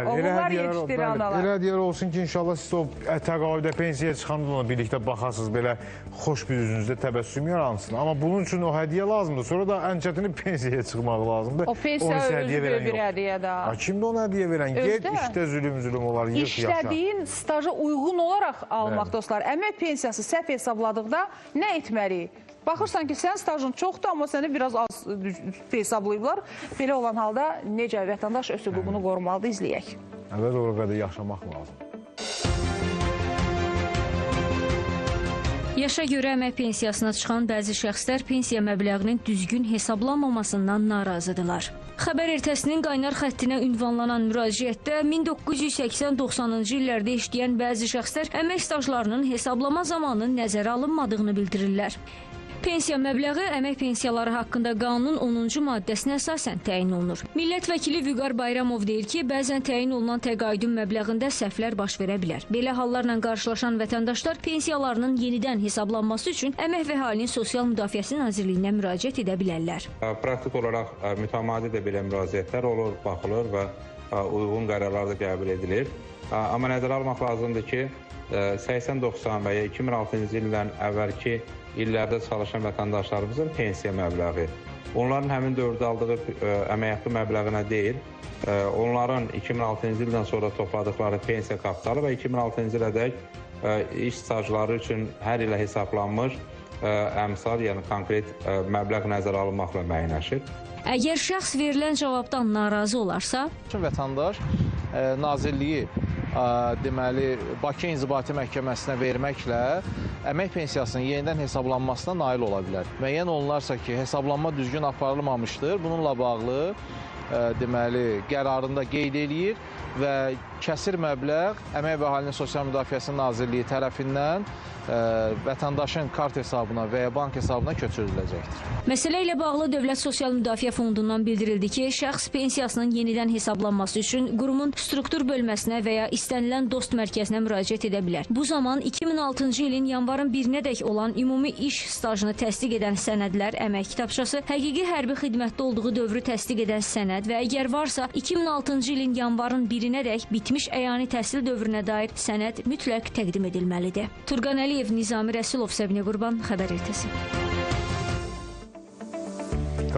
Onlar yetişdirir analar. Elə deyər olsun ki, inşallah siz o təqaüdə pensiyaya çıxanda onunla birlikdə baxasınız, belə xoş bir üzünüzdə təbəssüm yaransın. Amma bunun üçün o hədiyyə lazımdır. Sonra da ən çətini pensiyaya çıxmaq lazımdır. O pensiya özü bir hədiyyə daha. Kimdə ona hədiyyə verən? Get işdə zülüm olar, yığ yaşa. İşlədiyin staja uyğun olaraq almaq dostlar. Əmək pensiyası səhv hesabladıqda nə etməliyik? Baxırsan ki, sənin stajın çoxdur, amma səni biraz az hesablayıblar. Belə olan halda necə vətəndaş öz hüququnu qorumalıdır, izləyək. Əvvəl o qədər yaşamaq lazım. Yaşa görə əmək pensiyasına çıxan bəzi şəxslər pensiya məbləğinin düzgün hesablanmamasından narazıdırlar. Xəbər ertəsinin qaynar xəttinə ünvanlanan müraciətdə 1980-90-cı illərdə işləyən bəzi şəxslər əmək stajlarının hesablama zamanı nəzərə alınmadığını bildirirlər. Pensiya məbləği əmək pensiyaları haqqında qanunun 10-cu maddəsinə əsasən təyin olunur. Millət vəkili Vüqar Bayramov deyir ki, bəzən təyin olunan təqaüdün məbləğində səhvlər baş verə bilər. Belə hallarla qarşılaşan vətəndaşlar pensiyalarının yenidən hesablanması üçün Əmək və Əhalinin Sosial Müdafiəsi Nazirliyinə müraciət edə bilərlər. Praktik olaraq mütəmadi də belə müraciətlər olur, baxılır və uyğun qərarlar da qəbul edilir. Amma nəzərə almaq lazımdır ki, 80-90 və ya 2006-cı ildən əvvəlki illərdə çalışan vətəndaşlarımızın pensiya məbləği, onların həmin dövrdə aldığı əmək haqqı məbləğinə deyil, onların 2006-cı ildən sonra topladıqları pensiya kapitalı və 2006-cı ilədək iş stajları üçün hər ilə hesablanmış əmsal, yəni konkret məbləğ nəzərə alınmaqla müəyyənləşir. Əgər şəxs verilən cavabdan narazı olarsa, vətəndaş Nazirliyi deməli Bakı İnzibati Məhkəməsinə verməklə əmək pensiyasının yenidən hesablanmasına nail ola bilər. Müəyyən olunarsa ki, hesablanma düzgün aparılmamışdır, bununla bağlı deməli qərarında qeyd eləyir və kəsir məbləğ Əmək və Əhalinin Sosial Müdafiəsi Nazirliyi tərəfindən vətəndaşın kart hesabına və ya bank hesabına köçürüləcəkdir. Məsələ ilə bağlı Dövlət Sosial Müdafiə Fondundan bildirildi ki, şəxs pensiyasının yenidən hesablanması üçün qurumun struktur bölməsinə və ya istənilən dost mərkəzinə müraciət edə bilər. Bu zaman 2006-cı ilin yanvarın 1-nədək olan ümumi iş stajını təsdiq edən sənədlər, əmək kitabçası, həqiqi hərbi xidmətdə olduğu dövrü təsdiq edən sənəd və əgər varsa 2006-cı ilin yanvarın 1-nədək bitmiş əyani təhsil dövrünə dair sənəd mütləq təqdim edilməlidir. Turqan Əliyev, Nizami Rəsulov, Səbinə Qurban, Xəbər ertəsi.